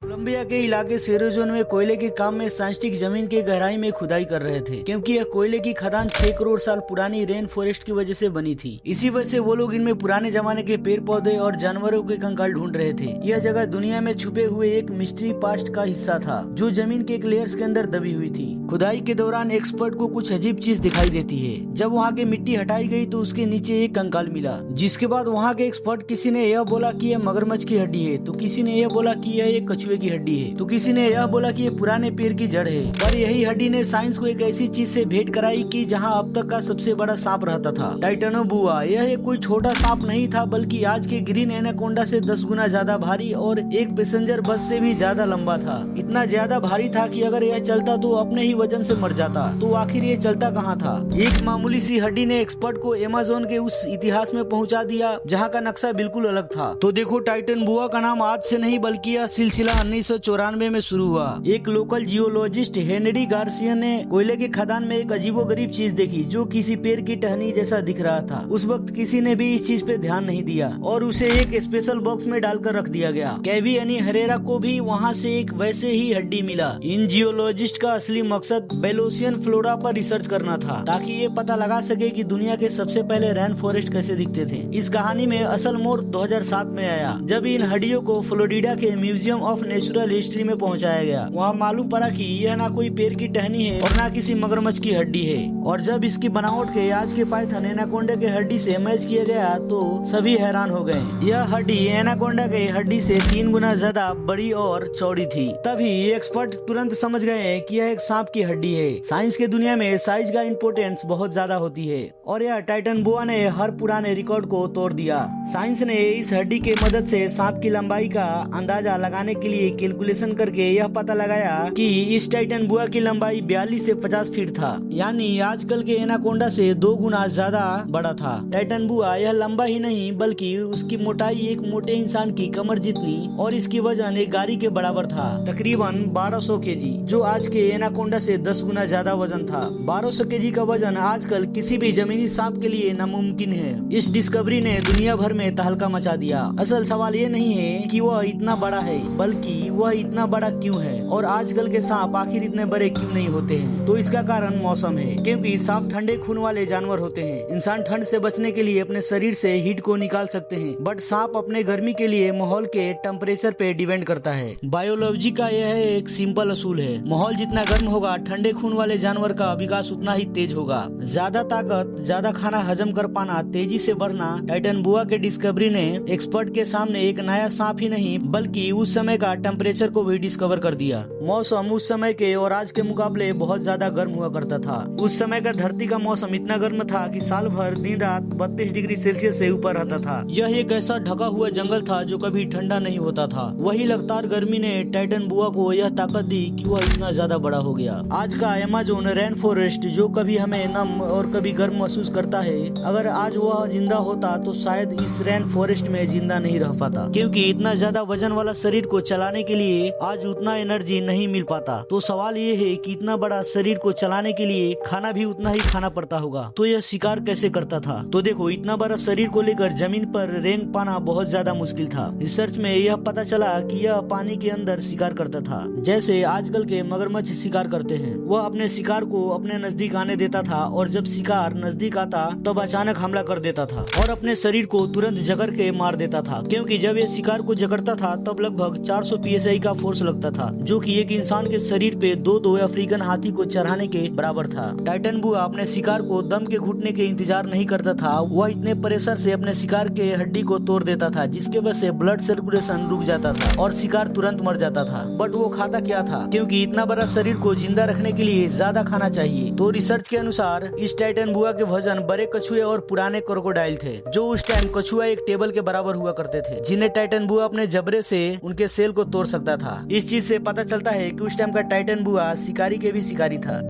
Colombia के इलाके सेरोजोन में कोयले के काम में साइंटिस्ट जमीन के गहराई में खुदाई कर रहे थे, क्योंकि यह कोयले की खदान 6 करोड़ साल पुरानी रेन फॉरेस्ट की वजह से बनी थी। इसी वजह से वो लोग इनमें पुराने जमाने के पेड़ पौधे और जानवरों के कंकाल ढूंढ रहे थे। यह जगह दुनिया में छुपे हुए एक मिस्ट्री पास्ट का हिस्सा था, जो जमीन के एक लेयर्स के अंदर दबी हुई थी। खुदाई के दौरान एक्सपर्ट को कुछ अजीब चीज दिखाई देती है। जब वहाँ की मिट्टी हटाई गई तो उसके नीचे एक कंकाल मिला, जिसके बाद वहाँ के एक्सपर्ट किसी ने यह बोला कि यह मगरमच्छ की हड्डी है, तो किसी ने यह बोला कि यह एक कछुए की हड्डी है, तो किसी ने यह बोला कि ये पुराने पेड़ की जड़ है। पर यही हड्डी ने साइंस को एक ऐसी चीज से भेंट कराई कि जहां अब तक का सबसे बड़ा सांप रहता था, टाइटैनोबुआ। यह एक कोई छोटा सांप नहीं था, बल्कि आज के ग्रीन एनाकोंडा से 10 गुना ज्यादा भारी और एक पैसेंजर बस से भी ज्यादा लंबा था। इतना ज्यादा भारी था कि अगर यह चलता तो अपने ही वजन से मर जाता। तो आखिर ये चलता कहाँ था? एक मामूली सी हड्डी ने एक्सपर्ट को अमेज़न के उस इतिहास में पहुँचा दिया जहाँ का नक्शा बिल्कुल अलग था। तो देखो, टाइटैनोबुआ का नाम आज से नहीं बल्कि यह सिलसिला 1994 में शुरू हुआ। एक लोकल जियोलॉजिस्ट हेनरी गार्सिया ने कोयले के खदान में एक अजीबोगरीब चीज देखी, जो किसी पेड़ की टहनी जैसा दिख रहा था। उस वक्त किसी ने भी इस चीज पे ध्यान नहीं दिया और उसे एक स्पेशल बॉक्स में डालकर रख दिया गया। केवी यानी हरेरा को भी वहाँ से एक वैसे ही हड्डी मिला। इन जियोलॉजिस्ट का असली मकसद बेलोसियन फ्लोरा पर रिसर्च करना था, ताकि ये पता लगा सके कि दुनिया के सबसे पहले रेन फॉरेस्ट कैसे दिखते थे। इस कहानी में असल मोड़ 2007 में आया, जब इन हड्डियों को फ्लोरिडा के म्यूजियम ऑफ नेचुरल हिस्ट्री में पहुंचाया गया। वहाँ मालूम पड़ा कि यह ना कोई पेड़ की टहनी है और ना किसी मगरमच्छ की हड्डी है। और जब इसकी बनावट के आज के पाइथन एनाकोंडा के हड्डी से मैच किया गया तो सभी हैरान हो गए। यह हड्डी एनाकोंडा के हड्डी से 3 गुना ज्यादा बड़ी और चौड़ी थी। तभी एक्सपर्ट तुरंत समझ गए कि यह एक सांप की हड्डी है। साइंस के दुनिया में साइज का इम्पोर्टेंस बहुत ज्यादा होती है और यह टाइटैनोबुआ ने हर पुराने रिकॉर्ड को तोड़ दिया। साइंस ने इस हड्डी के मदद से सांप की लंबाई का अंदाजा लगाने के लिए कैलकुलेशन करके यह पता लगाया कि इस टाइटैनोबुआ की लंबाई 42 से 50 फीट था, यानी आजकल के एनाकोंडा से 2 गुना ज्यादा बड़ा था। टाइटैनोबुआ यह लंबा ही नहीं बल्कि उसकी मोटाई एक मोटे इंसान की कमर जितनी और इसकी वजन एक गाड़ी के बराबर था, तकरीबन 1200 केजी, जो आज के एनाकोंडा से 10 गुना ज्यादा वजन था। 1200 केजी का वजन आजकल किसी भी जमीनी सांप के लिए नामुमकिन है। इस डिस्कवरी ने दुनिया भर में तहलका मचा दिया। असल सवाल ये नहीं है कि वह इतना बड़ा है, बल्कि वह इतना बड़ा क्यों है और आजकल के सांप आखिर इतने बड़े क्यों नहीं होते हैं। तो इसका कारण मौसम है, क्योंकि सांप ठंडे खून वाले जानवर होते हैं। इंसान ठंड से बचने के लिए अपने शरीर से हीट को निकाल सकते हैं, बट सांप अपने गर्मी के लिए माहौल के टेम्परेचर पे डिपेंड करता है। बायोलॉजी का यह एक सिंपल असूल है, माहौल जितना गर्म होगा ठंडे खून वाले जानवर का विकास उतना ही तेज होगा। ज्यादा ताकत, ज्यादा खाना हजम कर पाना, तेजी से बढ़ना। टाइटैनोबुआ के डिस्कवरी ने एक्सपर्ट के सामने एक नया सांप ही नहीं बल्कि उस समय का टेम्परेचर को भी डिस्कवर कर दिया। मौसम उस समय के और आज के मुकाबले बहुत ज्यादा गर्म हुआ करता था। उस समय का धरती का मौसम इतना गर्म था कि साल भर दिन रात 32 डिग्री सेल्सियस से ऊपर रहता था। यह एक ऐसा ढका हुआ जंगल था जो कभी ठंडा नहीं होता था। वही लगातार गर्मी ने टाइटैनोबुआ को यह ताकत दी कि वह इतना ज्यादा बड़ा हो गया। आज का अमेज़न रेन फॉरेस्ट जो कभी हमें नम और कभी गर्म महसूस करता है, अगर आज वह जिंदा होता तो शायद इस रेन फॉरेस्ट में जिंदा नहीं रह पाता, क्योंकि इतना ज्यादा वजन वाला शरीर को चलाने के लिए आज उतना एनर्जी नहीं मिल पाता। तो सवाल ये है कि इतना बड़ा शरीर को चलाने के लिए खाना भी उतना ही खाना पड़ता होगा। तो यह शिकार कैसे करता था? तो देखो, इतना बड़ा शरीर को लेकर जमीन पर रेंग पाना बहुत ज्यादा मुश्किल था। रिसर्च में यह पता चला कि यह पानी के अंदर शिकार करता था, जैसे आजकल के मगरमच्छ शिकार करते हैं। वह अपने शिकार को अपने नजदीक आने देता था और जब शिकार नजदीक आता तब अचानक हमला कर देता था और अपने शरीर को तुरंत जकड़ के मार देता था, क्योंकि जब यह शिकार को जकड़ता था तब लगभग 400 PSI का फोर्स लगता था, जो कि एक इंसान के शरीर पे दो अफ्रीकन हाथी को चढ़ाने के बराबर था। टाइटैनोबुआ अपने शिकार को दम के घुटने के इंतजार नहीं करता था। वह इतने प्रेशर से अपने शिकार के हड्डी को तोड़ देता था, जिसके वजह से ब्लड सर्कुलेशन रुक जाता था और शिकार तुरंत मर जाता था। बट वो खाता क्या था, क्योंकि इतना बड़ा शरीर को जिंदा रखने के लिए ज्यादा खाना चाहिए। तो रिसर्च के अनुसार इस टाइटैनोबुआ के वजन बड़े कछुए और पुराने क्रोकोडाइल थे, जो उस टाइम कछुआ एक टेबल के बराबर हुआ करते थे, जिन्हें टाइटैनोबुआ अपने जबड़े से उनके सेल को तोड़ सकता था। इस चीज से पता चलता है कि उस टाइम का टाइटैनोबुआ शिकारी के भी शिकारी था।